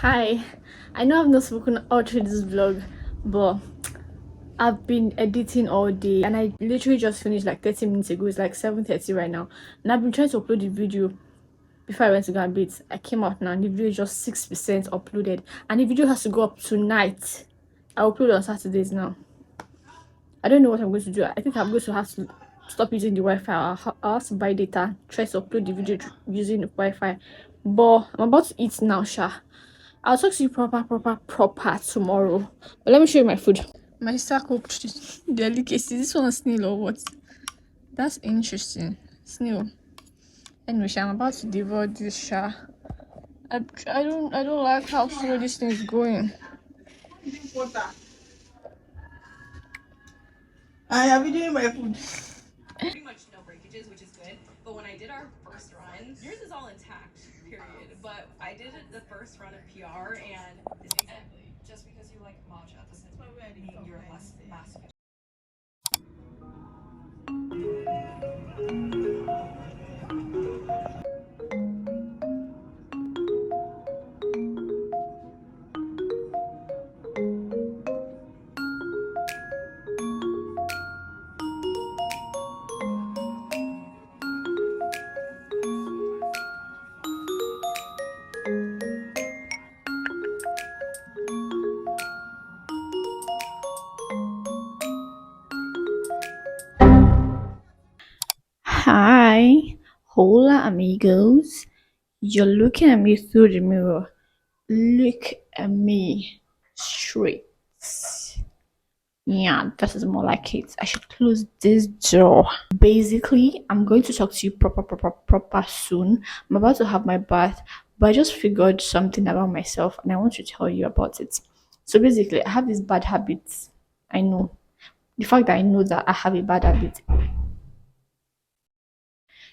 Hi, I know I've not spoken all through this vlog, but I've been editing all day and I literally just finished like 30 minutes ago. It's like 7:30 right now, and I've been trying to upload the video before I went to go and bathe. I came out now and the video is just 6% uploaded, and the video has to go up tonight. I'll upload on Saturdays now. I don't know what I'm going to do. I think I'm going to have to stop using the Wi-Fi. I'll have to buy data, try to upload the video using the Wi-Fi. But I'm about to eat now, Sha. I'll talk to you proper tomorrow. But let me show you my food. My sister cooked delicacy. This one is snail or what? That's interesting. Snail. Anyway, Sha, I'm about to devour this, Sha. I don't like how slow this thing is going. I have been doing my food. Pretty much no breakages, which is good. But when I did our first run, yours is all intact, period. But I did it the first run of PR, and exactly, just because you like matcha doesn't mean you're less masculine. Hi, hola, amigos. You're looking at me through the mirror. Look at me straight. Yeah, this is more like it. I should close this door. Basically, I'm going to talk to you proper soon. I'm about to have my bath, but I just figured something about myself and I want to tell you about it. So basically, I have these bad habits. I know. The fact that I know that I have a bad habit,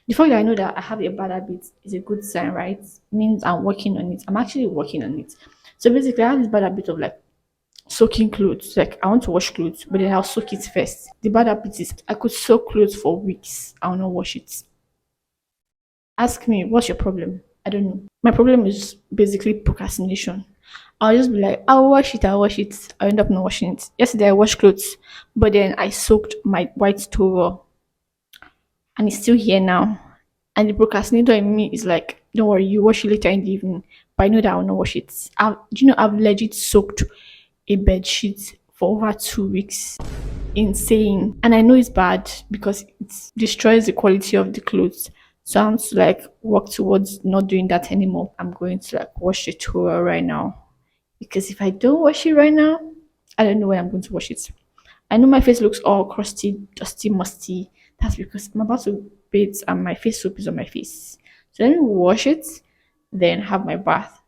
the fact that I know that I have a bad habit is a good sign, right? Means I'm working on it. I'm actually working on it. So basically, I have this bad habit of like soaking clothes. Like I want to wash clothes, but then I'll soak it first. The bad habit is I could soak clothes for weeks. I'll not wash it. Ask me, what's your problem? I don't know. My problem is basically procrastination. I'll just be like, I'll wash it, I'll wash it. I end up not washing it. Yesterday I washed clothes, but then I soaked my white towel and it's still here now. And the procrastinator in me is like, don't worry, you wash it later in the evening. But I know that I'll not wash it. I've legit soaked a bed sheet for over 2 weeks. Insane. And I know it's bad because it destroys the quality of the clothes. So I'm to like work towards not doing that anymore. I'm going to like wash the towel right now. Because if I don't wash it right now, I don't know when I'm going to wash it. I know my face looks all crusty, dusty, musty. That's because I'm about to bathe and my face soap is on my face. So let me wash it, then have my bath,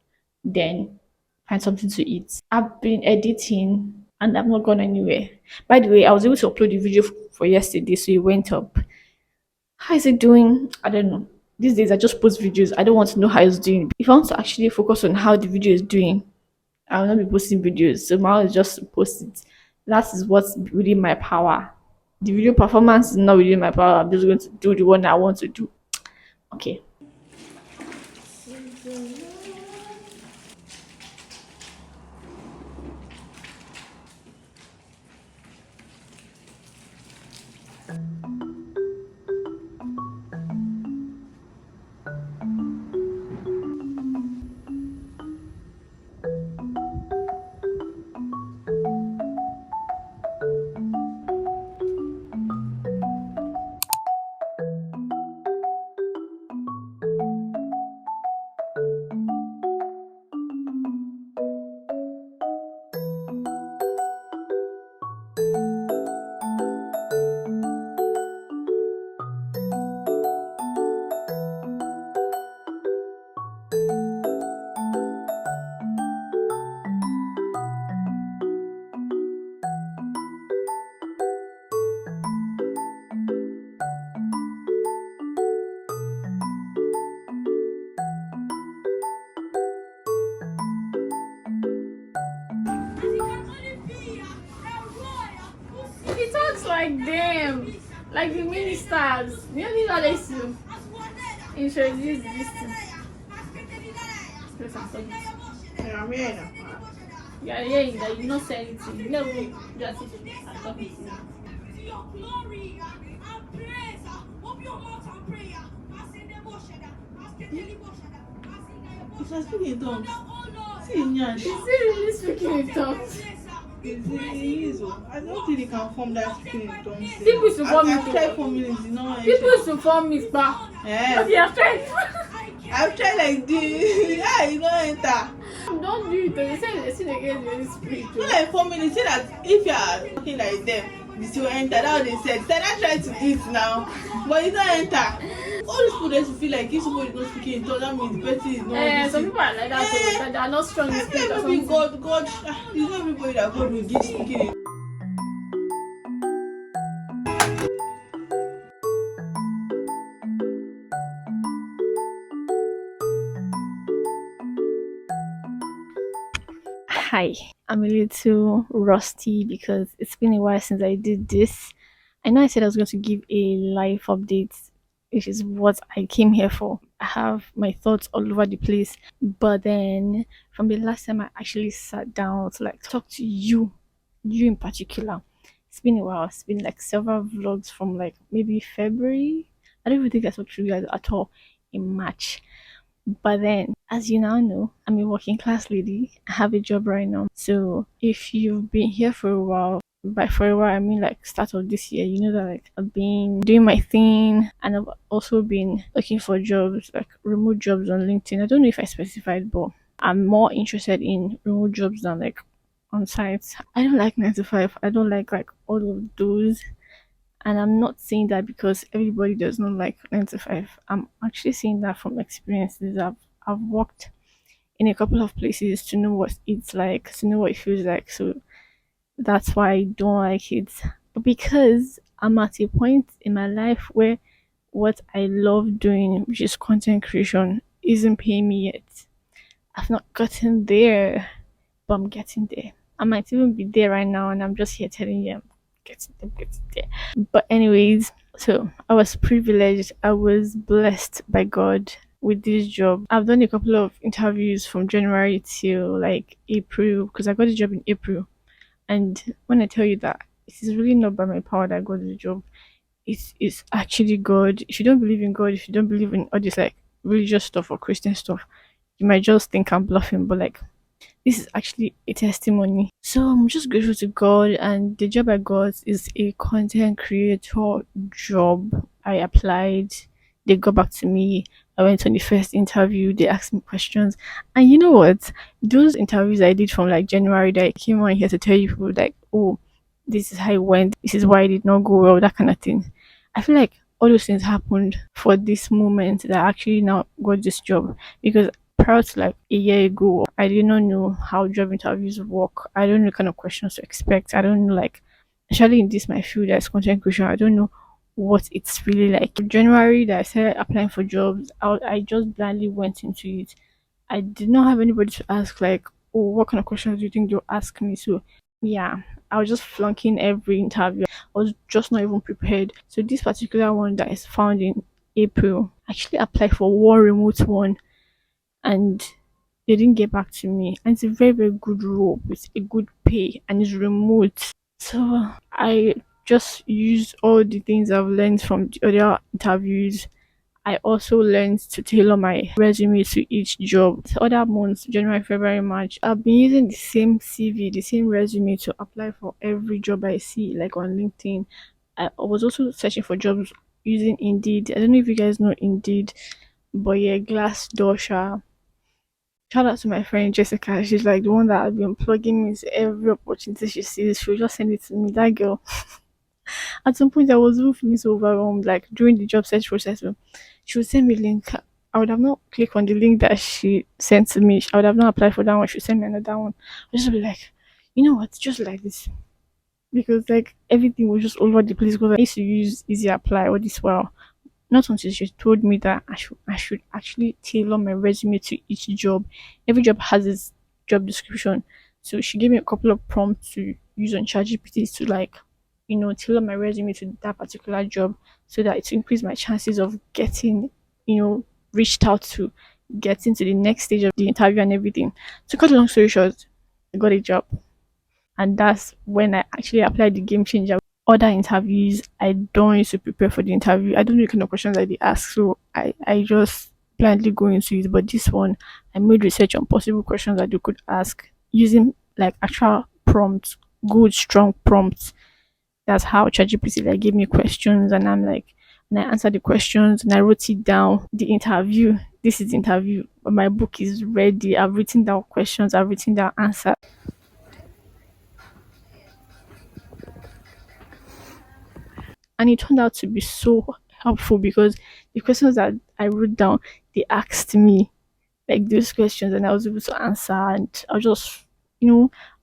then find something to eat. I've been editing and I've not gone anywhere. By the way, I was able to upload the video for yesterday, so it went up. How is it doing? I don't know. These days I just post videos. I don't want to know how it's doing. If I want to actually focus on how the video is doing, I will not be posting videos. So my is just to post it. That is what's within my power. The video performance is not within my power. I'm just going to do the one I want to do. Okay. He talks like them, like the ministers. You know how they to introduce this thing. I'm here now. You are hearing that you not say anything. You never just are talking to you. If I speak in tongues, see, Nyan. Is he really speaking in tongues? He is. I don't think he can form that speaking in tongues. People should form I've it. tried 4 minutes, you know. People should form it back. Yeah. But you have tried. I've tried like this. Yeah, you don't enter. Don't do it. They say they sin against the Holy Spirit. Not like 4 minutes. Say that if you are talking like them, this will enter. That's what they said. So I try to do it now, but it don't enter. All these people just feel like if somebody is not speaking in tongues, that means the person is not. Some people are like that, so that they are not strong in I spirit or feel maybe something. God, it's not everybody that God will give speaking in. Hi, I'm a little rusty because it's been a while since I did this. I know I said I was going to give a live update, which is what I came here for. I have my thoughts all over the place, but then from the last time I actually sat down to like talk to you in particular, it's been a while. It's been like several vlogs from like maybe February. I don't even think I talked to you guys at all in March. But then, as you now know, I'm a working class lady. I have a job right now. So if you've been here for a while, By for a while, I mean like start of this year. You know that like I've been doing my thing, and I've also been looking for jobs, like remote jobs on LinkedIn. I don't know if I specified, but I'm more interested in remote jobs than like on sites. I don't like 9 to 5. I don't like all of those. And I'm not saying that because everybody does not like 9 to 5. I'm actually saying that from experiences. I've worked in a couple of places to know what it's like, to know what it feels like. So that's why I don't like it. Because I'm at a point in my life where what I love doing, which is content creation, isn't paying me yet. I've not gotten there, but I'm getting there. I might even be there right now, and I'm just here telling you I'm getting there. But anyways, so I was privileged. I was blessed by God with this job. I've done a couple of interviews from January till like April because I got the job in April. And when I tell you that it is really not by my power that I got the job, it's actually God. If you don't believe in God, if you don't believe in all this like religious stuff or Christian stuff, you might just think I'm bluffing, but like this is actually a testimony. So I'm just grateful to God, and the job I got is a content creator job. I applied, they got back to me. I went on the first interview, they asked me questions. And you know what? Those interviews I did from like January that I came on here to tell you people like, oh, this is how it went, this is why it did not go well, that kind of thing. I feel like all those things happened for this moment that I actually now got this job because prior to like a year ago, I did not know how job interviews work. I don't know the kind of questions to expect. I don't know like, especially in this my field as content creation, I don't know what it's really like. January that I started applying for jobs, I just blindly went into it. I did not have anybody to ask like, oh, what kind of questions do you think you'll ask me? So yeah, I was just flunking every interview. I was just not even prepared. So this particular one that is found in April, I actually applied for one remote one and they didn't get back to me. And it's a very, very good role with a good pay and it's remote. So I just used all the things I've learned from the other interviews. I also learned to tailor my resume to each job. The other months, January, February, March, I've been using the same CV, the same resume to apply for every job I see, like on LinkedIn. I was also searching for jobs using Indeed. I don't know if you guys know Indeed, but yeah, Glassdoor. Shout out to my friend Jessica. She's like the one that has been plugging me into every opportunity she sees. She'll just send it to me. That girl. At some point, I was even feeling so overwhelmed. Like during the job search process, she would send me a link. I would have not clicked on the link that she sent to me. I would have not applied for that one. She would send me another one. I just be like, you know what? Just like this. Because like everything was just all over the place. Because I used to use Easy Apply all this while. Not until she told me that I should actually tailor my resume to each job. Every job has its job description. So she gave me a couple of prompts to use on ChatGPT to like, tailor my resume to that particular job so that it increase my chances of getting, reached out to, getting to the next stage of the interview and everything. To cut a long story short, I got a job. And that's when I actually applied the game changer. Other interviews, I don't used to prepare for the interview. I don't know the kind of questions that they ask, so I just blindly go into it. But this one, I made research on possible questions that you could ask using like actual prompts, good strong prompts. That's how ChatGPT like gave me questions, and I'm like, and I answered the questions and I wrote it down. The interview, this is the interview. My book is ready. I've written down questions. I've written down answers. And it turned out to be so helpful because the questions that I wrote down, they asked me like those questions and I was able to answer, and I was just I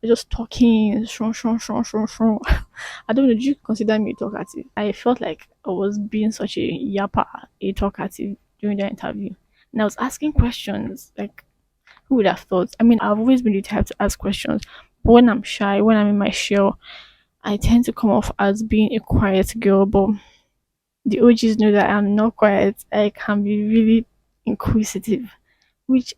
was just talking strong. I don't know, do you consider me talkative? I felt like I was being such a yapper, a talkative during the interview. And I was asking questions like, who would have thought? I mean, I've always been the type to ask questions, but when I'm shy, when I'm in my shell, I tend to come off as being a quiet girl, but the OGs know that I'm not quiet. I can be really inquisitive, which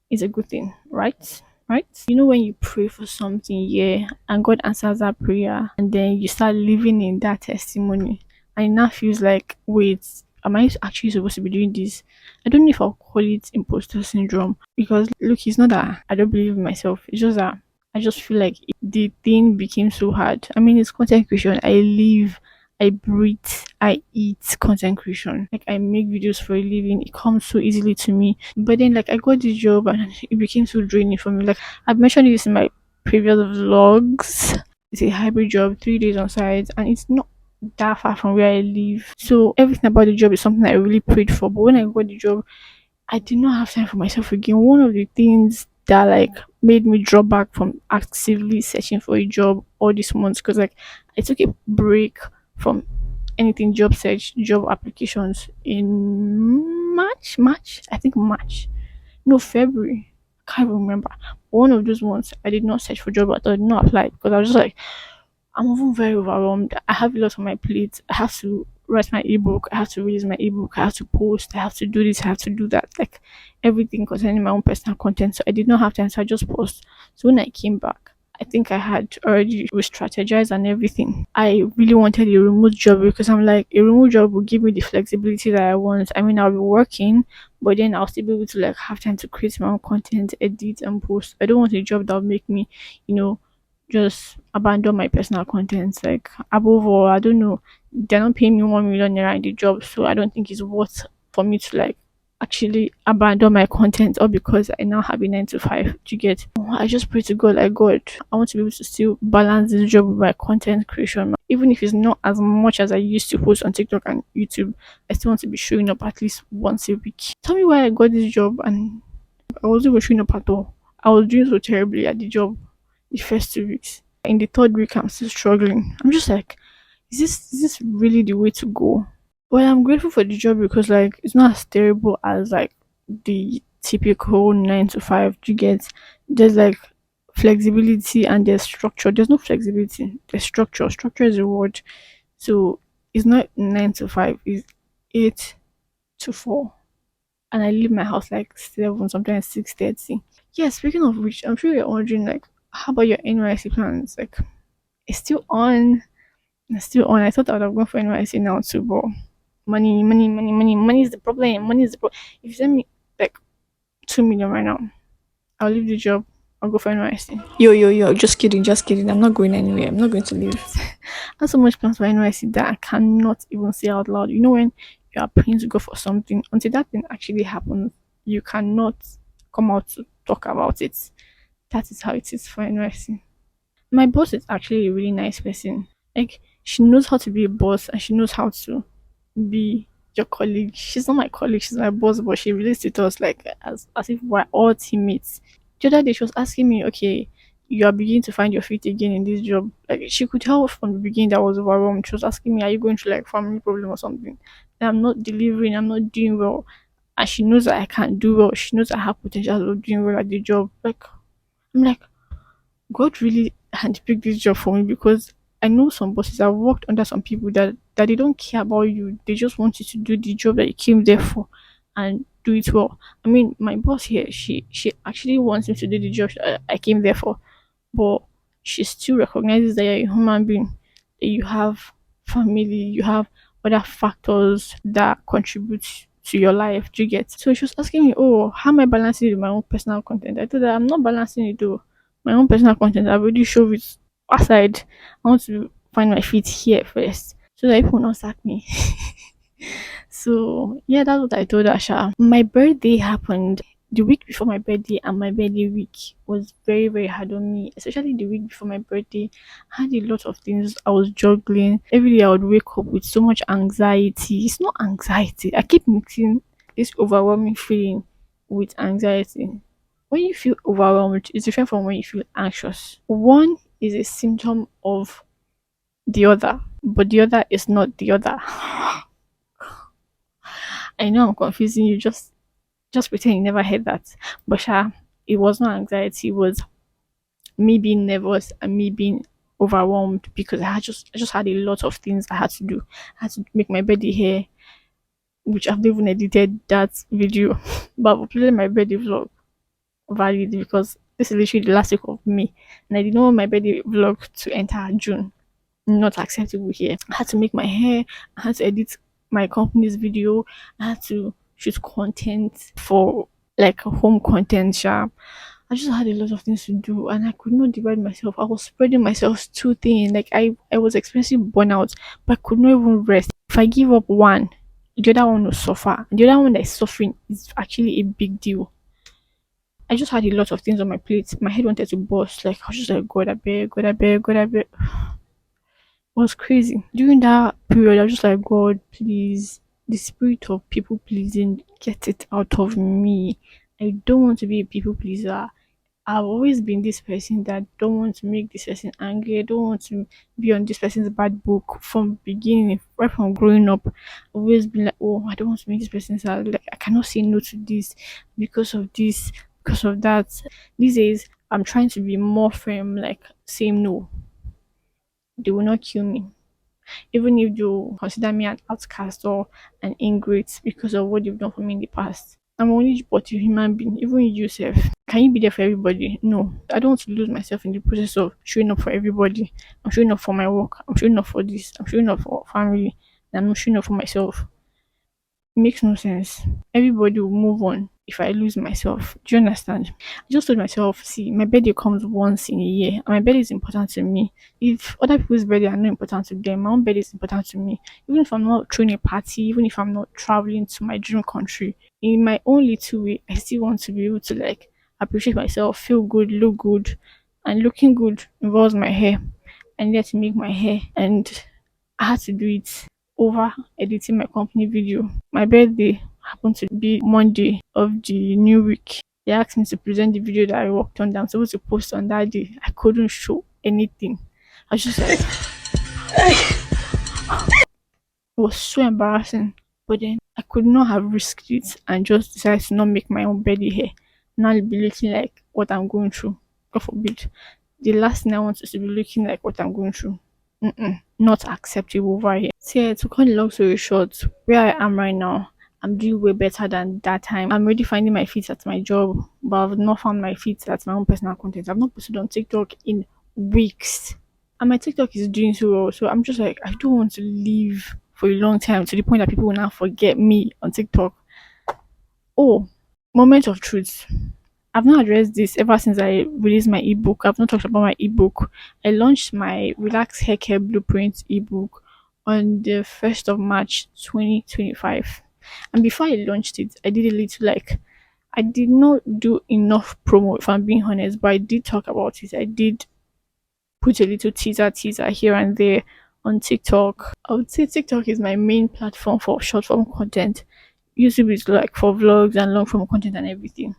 is a good thing, right? Right? You know, when you pray for something, yeah, and God answers that prayer, and then you start living in that testimony, and it now feels like, wait, am I actually supposed to be doing this? I don't know if I'll call it imposter syndrome because look, it's not that I don't believe in myself, it's just that I just feel like the thing became so hard. I mean, it's content creation. I live, I breathe, I eat content creation. Like I make videos for a living. It comes so easily to me. But then like I got this job and it became so draining for me. Like I've mentioned this in my previous vlogs. It's a hybrid job, 3 days on site, and it's not that far from where I live. So everything about the job is something I really prayed for. But when I got the job, I did not have time for myself again. One of the things that like made me draw back from actively searching for a job all these months, because like I took a break from anything job search, job applications in March, I think March, no February, can't remember. One of those ones I did not search for job at all, I did not apply because I was just like I'm even very overwhelmed. I have a lot on my plate. I have to write my ebook. I have to release my ebook. I have to post. I have to do this. I have to do that. Like everything concerning my own personal content. So I did not have time. So I just post. So when I came back, I think I had already re-strategized and everything. I really wanted a remote job because I'm like a remote job will give me the flexibility that I want. I mean, I'll be working, but then I'll still be able to like have time to create my own content, edit and post. I don't want a job that will make me, you know, just abandon my personal contents. Like above all, I don't know. They're not paying me 1 million naira in the job, so I don't think it's worth for me to like actually abandon my content all because I now have a 9 to 5 to get. I just pray to God, like God, I want to be able to still balance this job with my content creation. Even if it's not as much as I used to post on TikTok and YouTube, I still want to be showing up at least once a week. Tell me why I got this job and I wasn't even showing up at all. I was doing so terribly at the job the first 2 weeks. In the third week, I'm still struggling. I'm just like, is this really the way to go? Well, I'm grateful for the job because like it's not as terrible as like the typical 9 to 5 you get. There's like flexibility and there's structure. There's no flexibility. There's structure. Structure is a word. So it's not 9 to 5. It's 8 to 4. And I leave my house like 7, sometimes 6:30. Yeah, speaking of which, I'm sure you're wondering like, how about your NYC plans? Like, it's still on. It's still on. I thought I would have gone for NYC now too, but money is the problem. Money is the problem. If you send me like 2 million right now, I'll leave the job. I'll go for NYC. Yo. Just kidding, just kidding. I'm not going anywhere. I'm not going to leave. I have so much plans for NYC that I cannot even say out loud. You know when you are planning to go for something until that thing actually happens, you cannot come out to talk about it. That is how it is for NYC. My boss is actually a really nice person. Like she knows how to be a boss and she knows how to be your colleague. She's not my colleague, she's my boss, but she relates to us like as if we're all teammates. The other day she was asking me, okay, you are beginning to find your feet again in this job. Like she could tell from the beginning that I was overwhelmed. She was asking me, are you going through like family problem or something? That I'm not delivering, I'm not doing well. And she knows that I can't do well. She knows I have potential of doing well at the job. Like I'm like, God really handpicked this job for me because I know some bosses. I've worked under some people that they don't care about you. They just want you to do the job that you came there for and do it well. I mean, my boss here, she actually wants me to do the job I came there for, but she still recognizes that you're a human being, that you have family, you have other factors that contribute to your life. Do you get? So she was asking me, oh, how am I balancing it with my own personal content? I told her I'm not balancing it though. My own personal content, I've already showed it aside. I want to find my feet here first so that people will not sack me. So yeah, that's what I told Asha. My birthday happened the week before my birthday, and my birthday week was very, very hard on me, especially the week before my birthday. I had a lot of things I was juggling. Every day I would wake up with so much anxiety. It's not anxiety. I keep mixing this overwhelming feeling with anxiety. When you feel overwhelmed, it's different from when you feel anxious. One is a symptom of the other, but the other is not the other. I know I'm confusing you. Just pretend you never heard that. But it was not anxiety. It was me being nervous and me being overwhelmed because I just had a lot of things I had to do. I had to make my birthday hair, which I've not even edited that video, but I've uploaded my birthday vlog valid because this is literally the last week of May, and I didn't want my birthday vlog to enter June. Not acceptable here. I had to make my hair. I had to edit my company's video. I had to shoot content for like home content. Sha. I just had a lot of things to do and I could not divide myself. I was spreading myself too thin. Like I was experiencing burnout, but I could not even rest. If I give up one, the other one will suffer. The other one that is suffering is actually a big deal. I just had a lot of things on my plate. My head wanted to burst. Like I was just like, God, I beg, God, I beg, God, I beg. It was crazy. During that period, I was just like, God, please, the spirit of people pleasing, get it out of me. I don't want to be a people pleaser. I've always been this person that don't want to make this person angry. I don't want to be on this person's bad book from beginning, right from growing up. I've always been like, oh, I don't want to make this person sad. Like I cannot say no to this, because of that. These days, I'm trying to be more firm, like saying no. They will not kill me. Even if you consider me an outcast or an ingrate because of what you've done for me in the past. I'm only but a human being, even yourself. Can you be there for everybody? No. I don't want to lose myself in the process of showing up for everybody. I'm showing up for my work. I'm showing up for this. I'm showing up for family. And I'm not showing up for myself. It makes no sense. Everybody will move on if I lose myself. Do you understand? I just told myself, see, my birthday comes once in a year, and my birthday is important to me. If other people's birthday are not important to them, my own birthday is important to me. Even if I'm not throwing a party, even if I'm not traveling to my dream country, in my own little way, I still want to be able to like appreciate myself, feel good, look good, and looking good involves my hair. I needed to make my hair, and I had to do it over editing my company video. My birthday happened to be Monday of the new week. They asked me to present the video that I worked on that I'm supposed to post on that day. I couldn't show anything. I was just like, it was so embarrassing. But then I could not have risked it and just decided to not make my own birthday hair. Now I'll be looking like what I'm going through. God forbid. The last thing I want is to be looking like what I'm going through. Not acceptable over here. So yeah, to cut the long story short, where I am right now, I'm doing way better than that time. I'm already finding my feet at my job, but I've not found my feet at my own personal content. I've not posted on TikTok in weeks. And my TikTok is doing so well. So I'm just like, I don't want to leave for a long time to the point that people will now forget me on TikTok. Oh, moment of truth. I've not addressed this ever since I released my ebook. I've not talked about my ebook. I launched my Relax Hair Care Blueprint ebook on the 1st of March 2025. And before I launched it, I did a little like, I did not do enough promo, if I'm being honest, but I did talk about it. I did put a little teaser here and there on TikTok. I would say TikTok is my main platform for short form content. YouTube is like for vlogs and long form content and everything.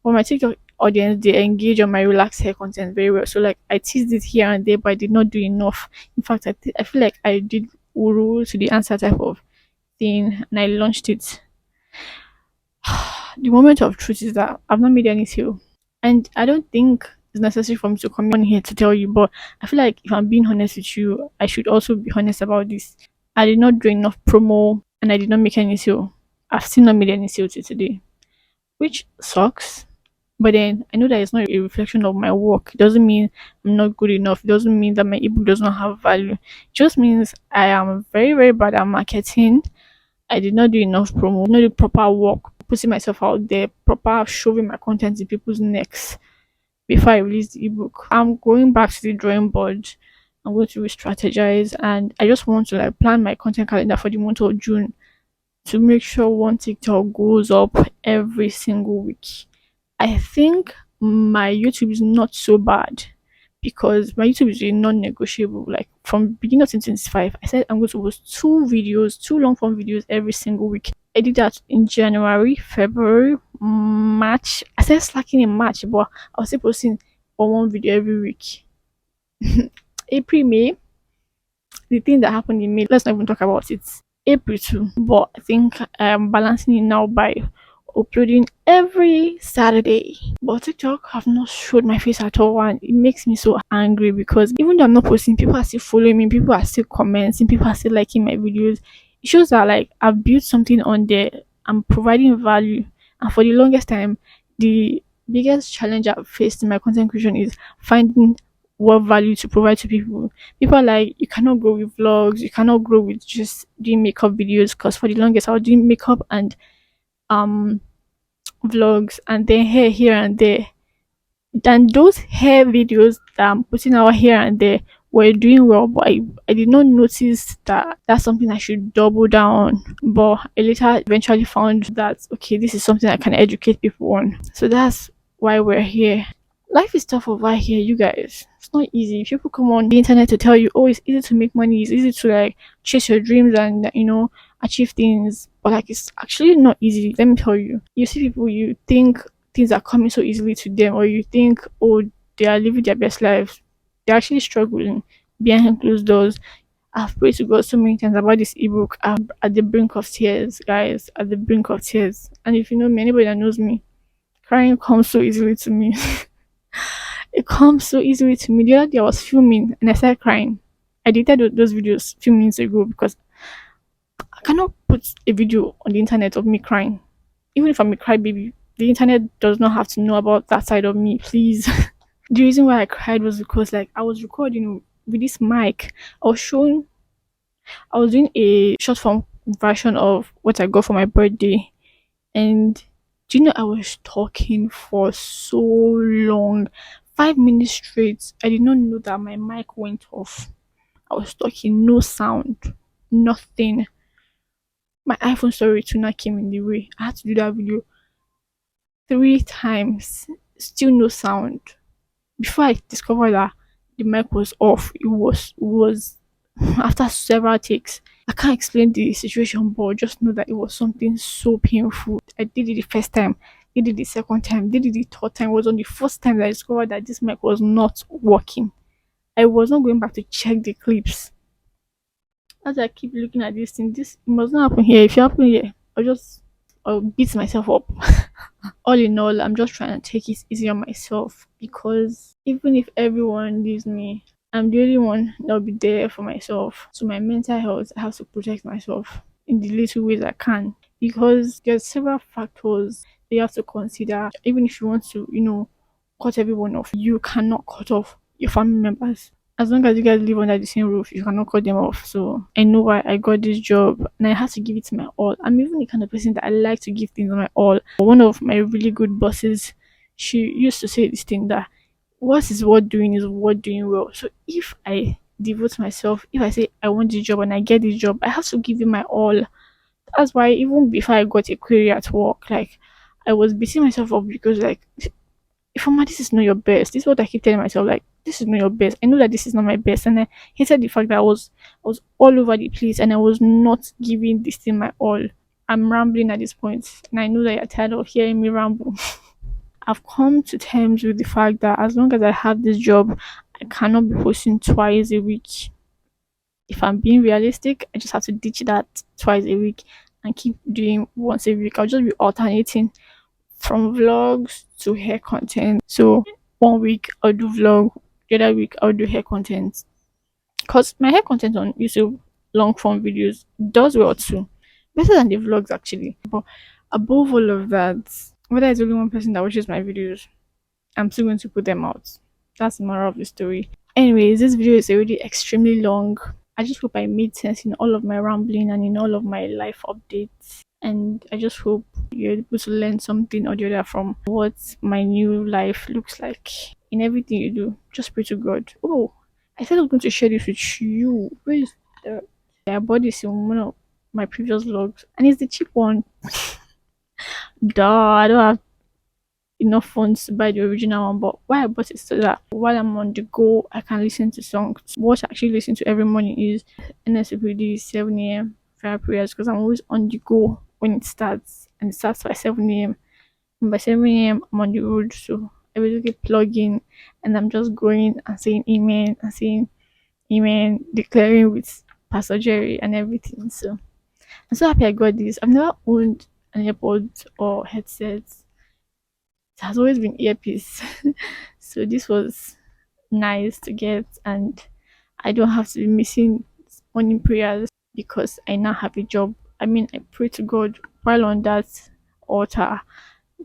But my TikTok audience, they engage on my relaxed hair content very well. So like I teased it here and there, but I did not do enough. In fact, I feel like I did uru to the answer type of thing, and I launched it. The moment of truth is that I've not made any sale, and I don't think it's necessary for me to come on here to tell you. But I feel like if I'm being honest with you, I should also be honest about this. I did not do enough promo, and I did not make any sale. I've still not made any sale till today, which sucks. But then I know that it's not a reflection of my work. It doesn't mean I'm not good enough. It doesn't mean that my ebook does not have value. It just means I am very, very bad at marketing. I did not do enough promo, not do proper work, putting myself out there, proper shoving my content in people's necks before I release the ebook. I'm going back to the drawing board. I'm going to re-strategize, and I just want to like plan my content calendar for the month of June to make sure one TikTok goes up every single week. I think my YouTube is not so bad because my YouTube is really non-negotiable. Like from beginning of 2025, I said I'm going to post two long form videos every single week. I did that in January, February, March. I started slacking in March, but I was still posting one video every week. April, May, the thing that happened in May, let's not even talk about it. April too, but I think I'm balancing it now by uploading every Saturday. But TikTok have not showed my face at all, and it makes me so angry because even though I'm not posting, people are still following me, people are still commenting, people are still liking my videos. It shows that like I've built something on there, I'm providing value. And for the longest time, the biggest challenge I've faced in my content creation is finding what value to provide to people. People are like, you cannot grow with vlogs, you cannot grow with just doing makeup videos, because for the longest I was doing makeup and um vlogs and then hair here and there. than those hair videos that I'm putting out here and there were doing well, but I did not notice that that's something I should double down on. But I later eventually found that okay, this is something I can educate people on. So that's why we're here. Life is tough over here, you guys. It's not easy. People come on the internet to tell you, oh, it's easy to make money, it's easy to like chase your dreams and achieve things. But like it's actually not easy. Let me tell you. You see people, you think things are coming so easily to them, or you think, oh, they are living their best lives. They're actually struggling behind closed doors. I've prayed to God so many times about this ebook. I'm at the brink of tears, guys, at the brink of tears. And if you know me, anybody that knows me, crying comes so easily to me. It comes so easily to me. The other day I was filming and I started crying. I deleted those videos a few minutes ago because I cannot put a video on the internet of me crying. Even if I'm a crybaby, the internet does not have to know about that side of me, please. The reason why I cried was because like I was recording with this mic. I was doing a short form version of what I got for my birthday. And do you know I was talking for so long? 5 minutes straight. I did not know that my mic went off. I was talking, no sound, nothing. My iPhone storage tuna came in the way. I had to do that video 3 times. Still no sound. Before I discovered that the mic was off, it was after several takes. I can't explain the situation, but just know that it was something so painful. I did it the first time, did it the second time, did it the third time. It was on the first time that I discovered that this mic was not working. I was not going back to check the clips. As I keep looking at this thing, this it must not happen here. If it happen here, I'll beat myself up. All in all, I'm just trying to take it easy on myself because even if everyone leaves me, I'm the only one that'll be there for myself. So my mental health, I have to protect myself in the little ways I can because there's several factors that you have to consider. Even if you want to, cut everyone off, you cannot cut off your family members. As long as you guys live under the same roof, you cannot cut them off. So I know why I got this job and I have to give it my all. I'm even the kind of person that I like to give things my all. One of my really good bosses, she used to say this thing that what is worth doing is worth doing well. So if I devote myself, if I say I want this job and I get this job, I have to give it my all. That's why even before I got a query at work, like I was beating myself up because like Ifoma, this is not your best. This is what I keep telling myself, like, this is not your best. I know that this is not my best. And I hated the fact that I was all over the place and I was not giving this thing my all. I'm rambling at this point, and I know that you're tired of hearing me ramble. I've come to terms with the fact that as long as I have this job, I cannot be posting twice a week. If I'm being realistic, I just have to ditch that twice a week and keep doing once a week. I'll just be alternating from vlogs to hair content. So one week I'll do vlog, the other week I'll do hair content. Cause my hair content on YouTube, long form videos, does well too, better than the vlogs actually. But above all of that, whether it's only one person that watches my videos, I'm still going to put them out. That's the moral of the story. Anyways, this video is already extremely long. I just hope I made sense in all of my rambling and in all of my life updates. And I just hope you're able to learn something or the other from what my new life looks like. In everything you do, just pray to God. Oh, I said I was going to share this with you. Where is the I bought this in one of my previous vlogs, and it's the cheap one. Duh, I don't have enough funds to buy the original one, but why I bought it so that while I'm on the go, I can listen to songs. What I actually listen to every morning is NSPD 7 a.m. fire prayers because I'm always on the go when it starts, and it starts by 7 a.m. And by 7 a.m., I'm on the road, so I basically plug in and I'm just going and saying amen and saying amen, declaring with Pastor Jerry and everything. So I'm so happy I got this. I've never owned an AirPod or headset. It has always been earpiece. So this was nice to get, and I don't have to be missing morning prayers because I now have a job. I mean, I pray to God while on that altar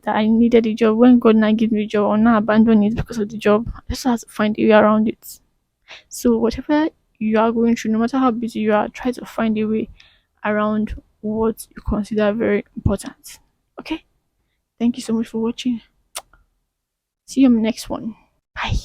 that I needed a job. When God now give me a job, I'll not abandon it because of the job. I just have to find a way around it. So whatever you are going through, no matter how busy you are, try to find a way around what you consider very important. Okay? Thank you so much for watching. See you on the next one. Bye.